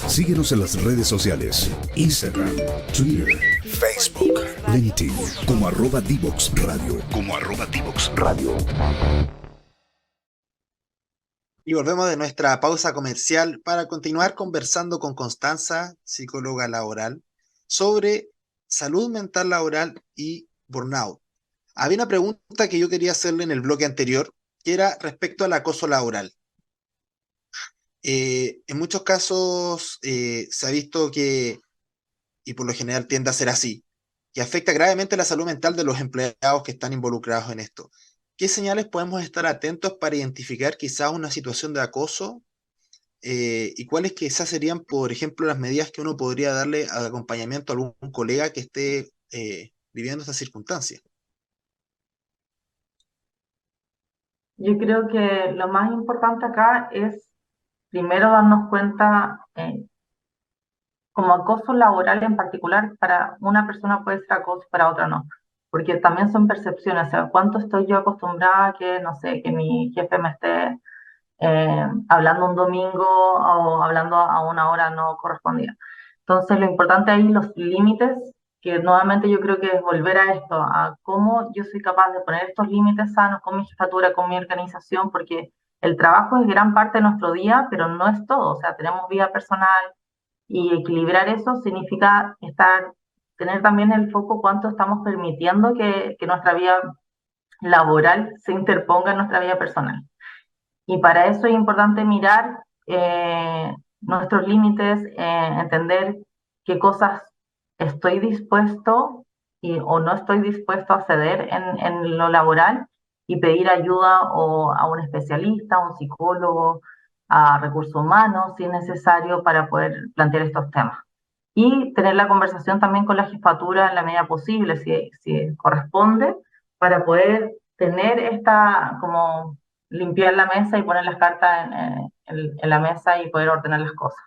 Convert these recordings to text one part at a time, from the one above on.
Síguenos en las redes sociales, Instagram, Twitter, Facebook, LinkedIn, como @Divox Radio, Y volvemos de nuestra pausa comercial para continuar conversando con Constanza, psicóloga laboral, sobre salud mental laboral y burnout. Había una pregunta que yo quería hacerle en el bloque anterior, que era respecto al acoso laboral. En muchos casos se ha visto que, y por lo general tiende a ser así, que afecta gravemente la salud mental de los empleados que están involucrados en esto. ¿Qué señales podemos estar atentos para identificar quizás una situación de acoso? ¿Y cuáles quizás serían, por ejemplo, las medidas que uno podría darle al acompañamiento a algún colega que esté viviendo esta circunstancia? Yo creo que lo más importante acá es primero darnos cuenta, como acoso laboral en particular, para una persona puede ser acoso, para otra no, porque también son percepciones, o sea, cuánto estoy yo acostumbrada a que, no sé, que mi jefe me esté hablando un domingo o hablando a una hora no correspondida. Entonces, lo importante ahí, los límites, que nuevamente yo creo que es volver a esto, a cómo yo soy capaz de poner estos límites sanos con mi jefatura, con mi organización, porque el trabajo es gran parte de nuestro día, pero no es todo, o sea, tenemos vida personal y equilibrar eso significa tener también el foco cuánto estamos permitiendo que nuestra vida laboral se interponga en nuestra vida personal. Y para eso es importante mirar nuestros límites, entender qué cosas estoy dispuesto o no estoy dispuesto a ceder en lo laboral y pedir ayuda o a un especialista, a un psicólogo, a recursos humanos, si es necesario, para poder plantear estos temas. Y tener la conversación también con la jefatura en la medida posible, si corresponde, para poder tener esta como limpiar la mesa y poner las cartas en la mesa y poder ordenar las cosas.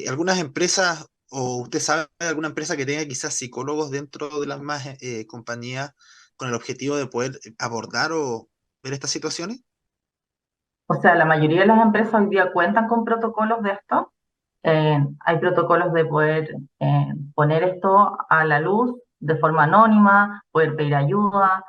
Algunas empresas, o usted sabe de alguna empresa que tenga quizás psicólogos dentro de las mismas compañías con el objetivo de poder abordar o ver estas situaciones. O sea, la mayoría de las empresas hoy día cuentan con protocolos de esto. Hay protocolos de poder poner esto a la luz de forma anónima, poder pedir ayuda.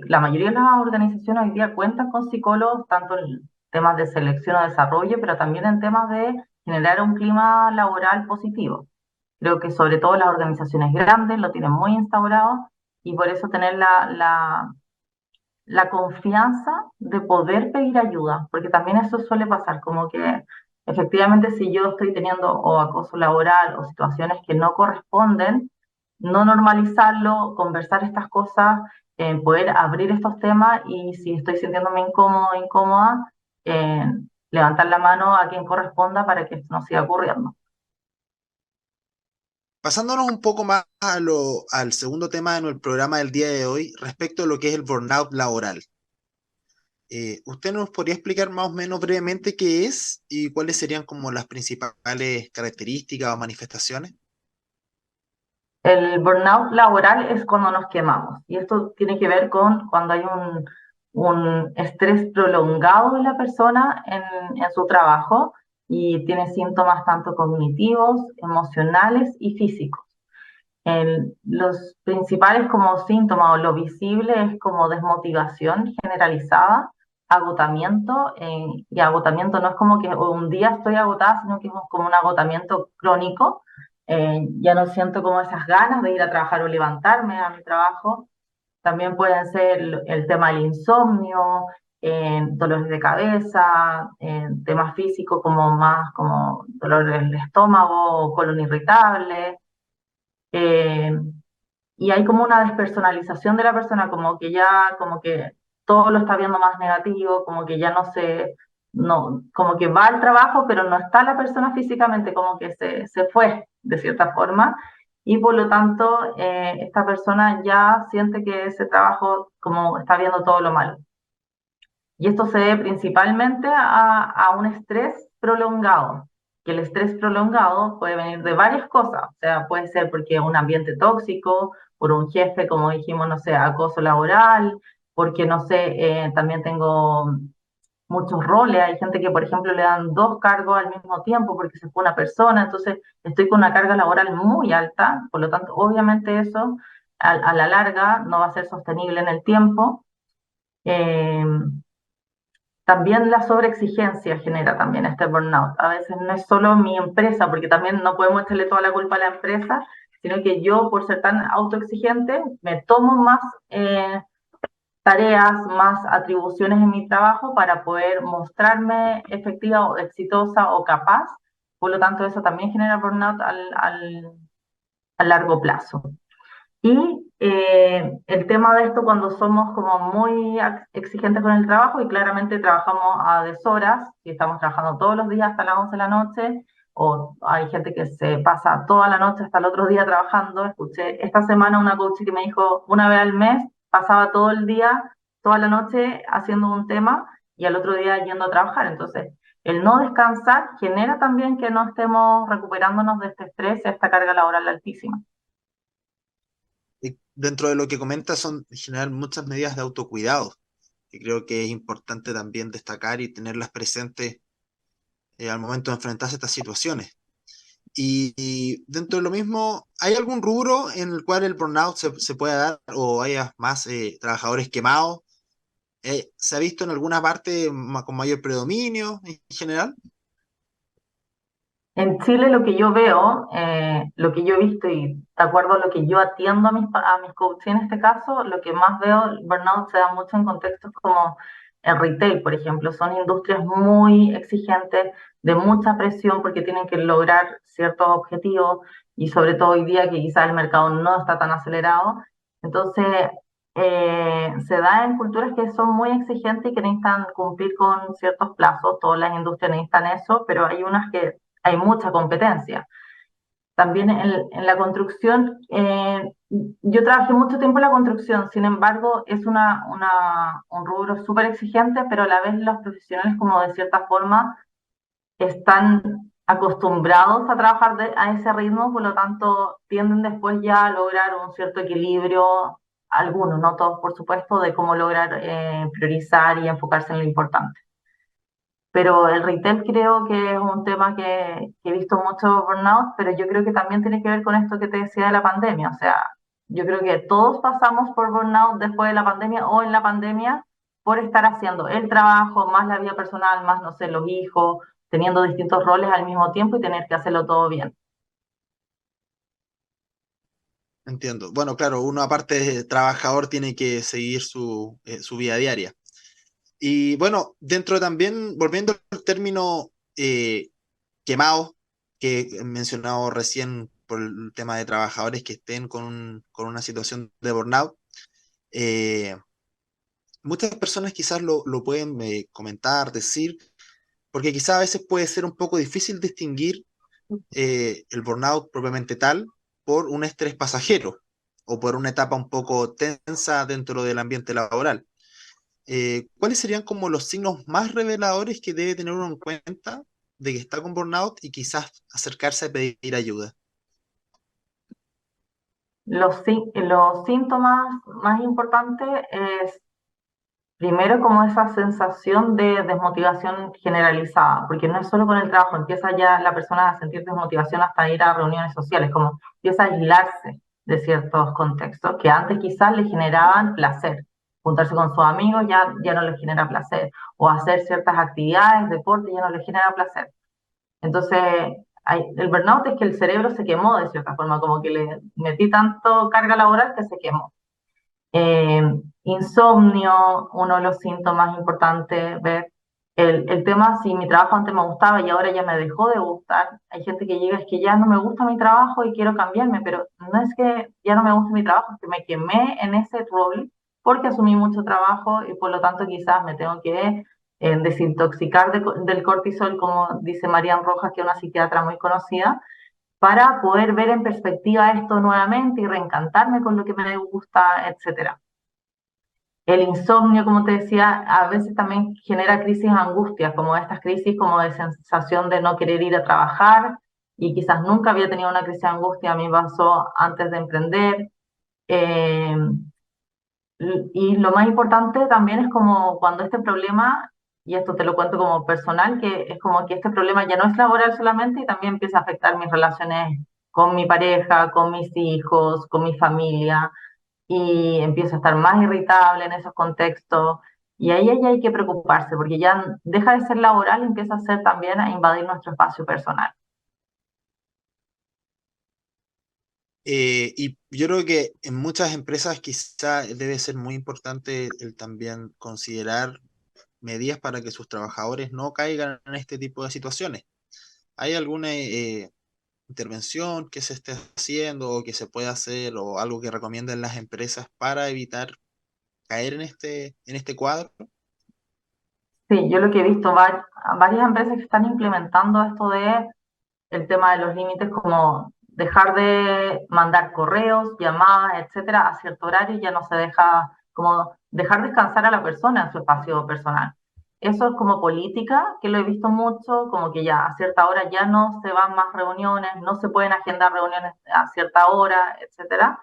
La mayoría de las organizaciones hoy día cuentan con psicólogos, tanto en temas de selección o desarrollo, pero también en temas de generar un clima laboral positivo. Creo que sobre todo las organizaciones grandes lo tienen muy instaurado y por eso tener la confianza de poder pedir ayuda, porque también eso suele pasar, como que efectivamente si yo estoy teniendo o acoso laboral o situaciones que no corresponden, no normalizarlo, conversar estas cosas, poder abrir estos temas y si estoy sintiéndome incómodo o incómoda, eh, levantar la mano a quien corresponda para que esto no siga ocurriendo. Pasándonos un poco más al segundo tema de nuestro programa del día de hoy, respecto a lo que es el burnout laboral. ¿Usted nos podría explicar más o menos brevemente qué es y cuáles serían como las principales características o manifestaciones? El burnout laboral es cuando nos quemamos y esto tiene que ver con cuando hay un estrés prolongado de la persona en su trabajo y tiene síntomas tanto cognitivos, emocionales y físicos. Los principales como síntomas o lo visible es como desmotivación generalizada, agotamiento, y agotamiento no es como que un día estoy agotada, sino que es como un agotamiento crónico. Ya no siento como esas ganas de ir a trabajar o levantarme a mi trabajo. También pueden ser el tema del insomnio, dolores de cabeza, temas físicos como más como dolor del estómago, colon irritable. eh, y hay como una despersonalización de la persona, como que ya, como que todo lo está viendo más negativo, como que ya no, como que va al trabajo, pero no está la persona físicamente, como que se fue de cierta forma, y por lo tanto esta persona ya siente que ese trabajo como está viendo todo lo malo. Y esto se debe principalmente a un estrés prolongado, que el estrés prolongado puede venir de varias cosas, o sea, puede ser porque un ambiente tóxico, por un jefe, como dijimos, no sé, acoso laboral, porque, no sé, también tengo muchos roles. Hay gente que, por ejemplo, le dan dos cargos al mismo tiempo porque se fue una persona, entonces estoy con una carga laboral muy alta, por lo tanto, obviamente eso a la larga no va a ser sostenible en el tiempo. Eh, También la sobreexigencia genera también este burnout. A veces no es solo mi empresa, porque también no podemos echarle toda la culpa a la empresa, sino que yo, por ser tan autoexigente, me tomo más tareas, más atribuciones en mi trabajo para poder mostrarme efectiva o exitosa o capaz. Por lo tanto, eso también genera burnout a largo plazo. Y el tema de esto cuando somos como muy exigentes con el trabajo y claramente trabajamos a deshoras, y estamos trabajando todos los días hasta las 11 de la noche, o hay gente que se pasa toda la noche hasta el otro día trabajando. Escuché esta semana una coach que me dijo una vez al mes pasaba todo el día, toda la noche haciendo un tema y al otro día yendo a trabajar. Entonces, el no descansar genera también que no estemos recuperándonos de este estrés y esta carga laboral altísima. Y dentro de lo que comentas son en general muchas medidas de autocuidado, que creo que es importante también destacar y tenerlas presentes al momento de enfrentarse a estas situaciones. Y dentro de lo mismo, ¿hay algún rubro en el cual el burnout se pueda dar o haya más trabajadores quemados? ¿Se ha visto en alguna parte con mayor predominio en general? En Chile lo que yo veo, lo que yo he visto y de acuerdo a lo que yo atiendo a mis coaches en este caso, lo que más veo, el burnout se da mucho en contextos como el retail, por ejemplo. Son industrias muy exigentes, de mucha presión porque tienen que lograr ciertos objetivos y sobre todo hoy día que quizás el mercado no está tan acelerado. Entonces, se da en culturas que son muy exigentes y que necesitan cumplir con ciertos plazos. Todas las industrias necesitan eso, pero hay unas que hay mucha competencia. También en la construcción, yo trabajé mucho tiempo en la construcción, sin embargo, es un rubro súper exigente, pero a la vez los profesionales como de cierta forma están acostumbrados a trabajar a ese ritmo, por lo tanto tienden después ya a lograr un cierto equilibrio, algunos, no todos por supuesto, de cómo lograr priorizar y enfocarse en lo importante. Pero el retail creo que es un tema que he visto mucho burnout, pero yo creo que también tiene que ver con esto que te decía de la pandemia. O sea, yo creo que todos pasamos por burnout después de la pandemia o en la pandemia por estar haciendo el trabajo, más la vida personal, más, no sé, los hijos, teniendo distintos roles al mismo tiempo y tener que hacerlo todo bien. Entiendo. Bueno, claro, uno aparte de trabajador tiene que seguir su vida diaria. Y bueno, dentro también, volviendo al término quemado, que he mencionado recién por el tema de trabajadores que estén con una situación de burnout, eh, muchas personas quizás lo pueden comentar, decir, porque quizás a veces puede ser un poco difícil distinguir el burnout propiamente tal por un estrés pasajero o por una etapa un poco tensa dentro del ambiente laboral. ¿Cuáles serían como los signos más reveladores que debe tener uno en cuenta de que está con burnout y quizás acercarse a pedir ayuda? Los síntomas más importantes es primero, como esa sensación de desmotivación generalizada, porque no es solo con el trabajo, empieza ya la persona a sentir desmotivación hasta ir a reuniones sociales, como empieza a aislarse de ciertos contextos que antes quizás le generaban placer. Juntarse con sus amigos ya no le genera placer, o hacer ciertas actividades, deporte, ya no le genera placer. Entonces, el burnout es que el cerebro se quemó de cierta forma, como que le metí tanto carga laboral que se quemó. Eh, Insomnio, uno de los síntomas importantes, ver el tema si mi trabajo antes me gustaba y ahora ya me dejó de gustar. Hay gente que llega, es que ya no me gusta mi trabajo y quiero cambiarme, pero no es que ya no me guste mi trabajo, es que me quemé en ese rol porque asumí mucho trabajo y por lo tanto quizás me tengo que desintoxicar del cortisol, como dice Marian Rojas, que es una psiquiatra muy conocida, para poder ver en perspectiva esto nuevamente y reencantarme con lo que me gusta, etcétera. El insomnio, como te decía, a veces también genera crisis angustias, como estas crisis como de sensación de no querer ir a trabajar y quizás nunca había tenido una crisis de angustia, a mí me pasó antes de emprender. Eh, y lo más importante también es como cuando este problema y esto te lo cuento como personal, que es como que este problema ya no es laboral solamente y también empieza a afectar mis relaciones con mi pareja, con mis hijos, con mi familia, y empiezo a estar más irritable en esos contextos. Y ahí ya hay que preocuparse, porque ya deja de ser laboral y empieza a ser también a invadir nuestro espacio personal. Y yo creo que en muchas empresas quizá debe ser muy importante el también considerar medidas para que sus trabajadores no caigan en este tipo de situaciones. ¿Hay alguna intervención que se esté haciendo o que se pueda hacer o algo que recomienden las empresas para evitar caer en este cuadro? Sí, yo lo que he visto, varias empresas que están implementando esto de el tema de los límites, como dejar de mandar correos, llamadas, etcétera, a cierto horario, ya no se deja, como dejar descansar a la persona en su espacio personal. Eso es como política, que lo he visto mucho, como que ya a cierta hora ya no se van más reuniones, no se pueden agendar reuniones a cierta hora, etcétera.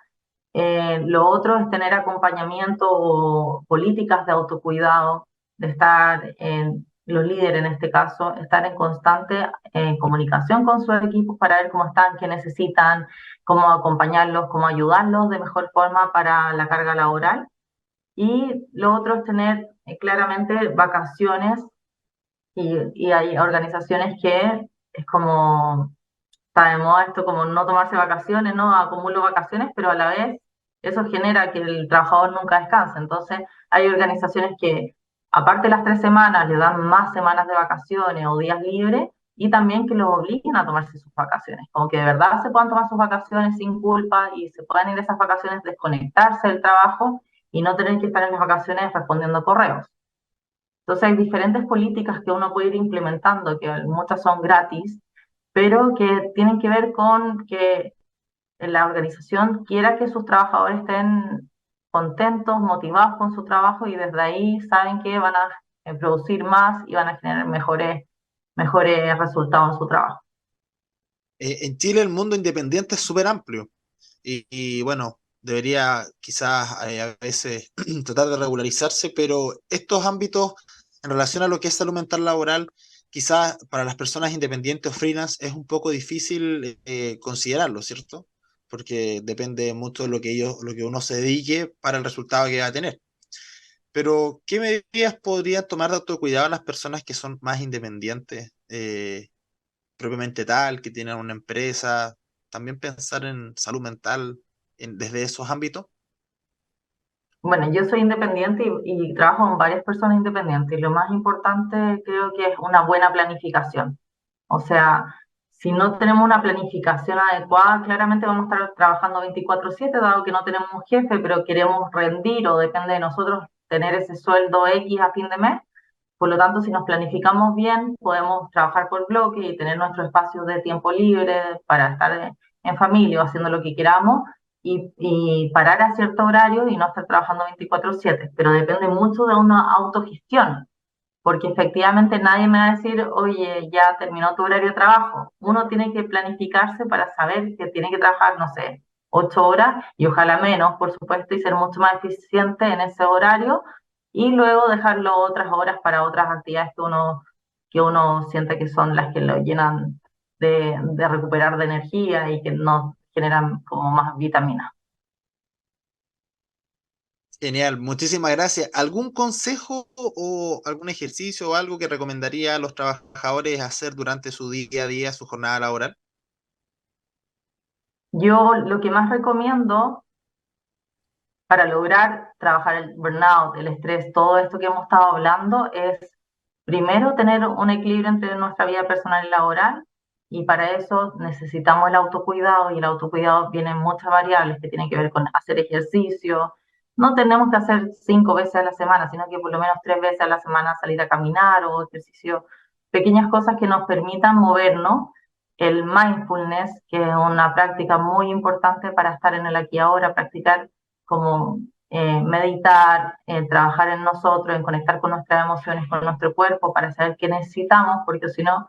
Lo otro es tener acompañamiento o políticas de autocuidado, de estar en los líderes en este caso, estar en constante comunicación con sus equipos para ver cómo están, qué necesitan, cómo acompañarlos, cómo ayudarlos de mejor forma para la carga laboral. Y lo otro es tener claramente vacaciones y hay organizaciones que es como está de moda esto como no tomarse vacaciones, no acumulo vacaciones, pero a la vez eso genera que el trabajador nunca descanse. Entonces hay organizaciones que aparte de las 3 semanas le dan más semanas de vacaciones o días libres y también que los obliguen a tomarse sus vacaciones, como que de verdad se puedan tomar sus vacaciones sin culpa y se puedan ir a esas vacaciones, desconectarse del trabajo y no tener que estar en las vacaciones respondiendo correos. Entonces hay diferentes políticas que uno puede ir implementando, que muchas son gratis, pero que tienen que ver con que la organización quiera que sus trabajadores estén contentos, motivados con su trabajo y desde ahí saben que van a producir más y van a generar mejores resultados en su trabajo. En Chile el mundo independiente es súper amplio y bueno, debería quizás a veces tratar de regularizarse, pero estos ámbitos en relación a lo que es salud mental laboral, quizás para las personas independientes o freelance es un poco difícil considerarlo, ¿cierto? Porque depende mucho de lo que uno se dedique para el resultado que va a tener. Pero, ¿qué medidas podrían tomar de autocuidado las personas que son más independientes? Propiamente tal, que tienen una empresa, también pensar en salud mental desde esos ámbitos. Bueno, yo soy independiente y trabajo con varias personas independientes y lo más importante creo que es una buena planificación. O sea, si no tenemos una planificación adecuada, claramente vamos a estar trabajando 24/7, dado que no tenemos un jefe, pero queremos rendir o depende de nosotros tener ese sueldo X a fin de mes. Por lo tanto, si nos planificamos bien, podemos trabajar por bloque y tener nuestros espacios de tiempo libre para estar en familia o haciendo lo que queramos y parar a cierto horario y no estar trabajando 24/7. Pero depende mucho de una autogestión porque efectivamente nadie me va a decir, oye, ya terminó tu horario de trabajo. Uno tiene que planificarse para saber que tiene que trabajar, no sé, 8 horas y ojalá menos, por supuesto, y ser mucho más eficiente en ese horario y luego dejarlo otras horas para otras actividades que uno siente que son las que lo llenan de recuperar de energía y que nos generan como más vitaminas. Genial, muchísimas gracias. ¿Algún consejo o algún ejercicio o algo que recomendaría a los trabajadores hacer durante su día a día, su jornada laboral? Yo lo que más recomiendo para lograr trabajar el burnout, el estrés, todo esto que hemos estado hablando, es primero tener un equilibrio entre nuestra vida personal y laboral, y para eso necesitamos el autocuidado, y el autocuidado viene en muchas variables que tienen que ver con hacer ejercicio. No tenemos que hacer 5 veces a la semana, sino que por lo menos 3 veces a la semana salir a caminar o ejercicio, pequeñas cosas que nos permitan movernos. El mindfulness, que es una práctica muy importante para estar en el aquí y ahora, practicar como meditar, trabajar en nosotros, en conectar con nuestras emociones, con nuestro cuerpo, para saber qué necesitamos, porque si no,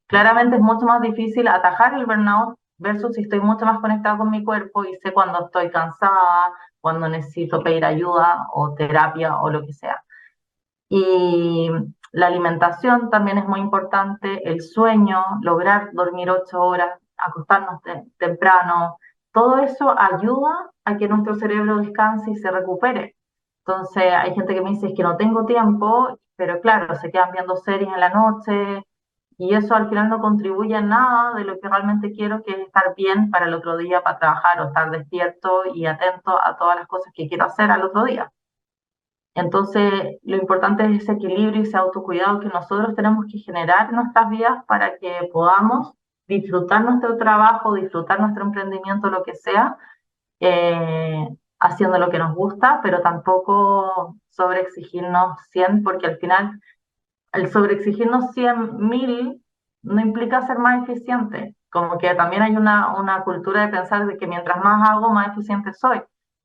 claramente es mucho más difícil atajar el burnout versus si estoy mucho más conectado con mi cuerpo y sé cuando estoy cansada, cuando necesito pedir ayuda o terapia o lo que sea. Y La alimentación también es muy importante, el sueño, lograr dormir 8 horas, acostarnos temprano, todo eso ayuda a que nuestro cerebro descanse y se recupere. Entonces, hay gente que me dice, es que no tengo tiempo, pero claro, se quedan viendo series en la noche y eso al final no contribuye en nada de lo que realmente quiero, que es estar bien para el otro día, para trabajar o estar despierto y atento a todas las cosas que quiero hacer al otro día. Entonces, lo importante es ese equilibrio y ese autocuidado que nosotros tenemos que generar en nuestras vidas para que podamos disfrutar nuestro trabajo, disfrutar nuestro emprendimiento, lo que sea, eh, haciendo lo que nos gusta, pero tampoco sobreexigirnos 100, porque al final el sobreexigirnos 100.000 no implica ser más eficiente. Como que también hay una cultura de pensar de que mientras más hago, más eficiente soy.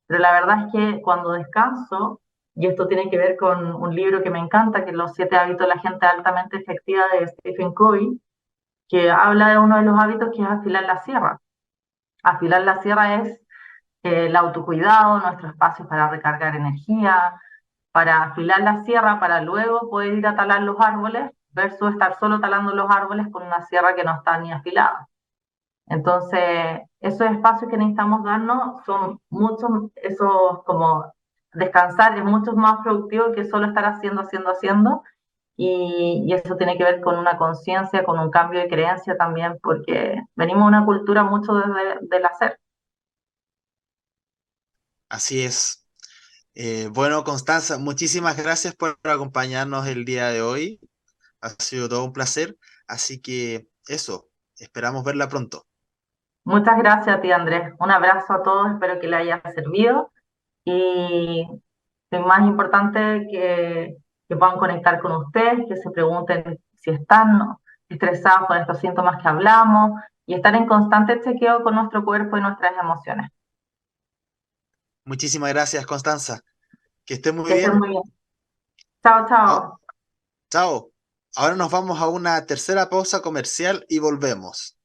Pero la verdad es que cuando descanso, y esto tiene que ver con un libro que me encanta, que es Los 7 hábitos de la gente altamente efectiva de Stephen Covey, que habla de uno de los hábitos que es afilar la sierra. Afilar la sierra es el autocuidado, nuestro espacio para recargar energía, para afilar la sierra, para luego poder ir a talar los árboles, versus estar solo talando los árboles con una sierra que no está ni afilada. Entonces, esos espacios que necesitamos darnos son muchos, esos como descansar es mucho más productivo que solo estar haciendo, y eso tiene que ver con una conciencia, con un cambio de creencia también, porque venimos de una cultura mucho del hacer. Así es. Bueno, Constanza, muchísimas gracias por acompañarnos el día de hoy. Ha sido todo un placer. Así que eso, esperamos verla pronto. Muchas gracias a ti, Andrés. Un abrazo a todos, espero que le haya servido y lo más importante que puedan conectar con ustedes, que se pregunten si están estresados con estos síntomas que hablamos y estar en constante chequeo con nuestro cuerpo y nuestras emociones. Muchísimas gracias, Constanza. Que esté muy Que estén bien. muy bien. Chao, Ah, chao. chao. Ahora nos vamos a una tercera pausa comercial y volvemos.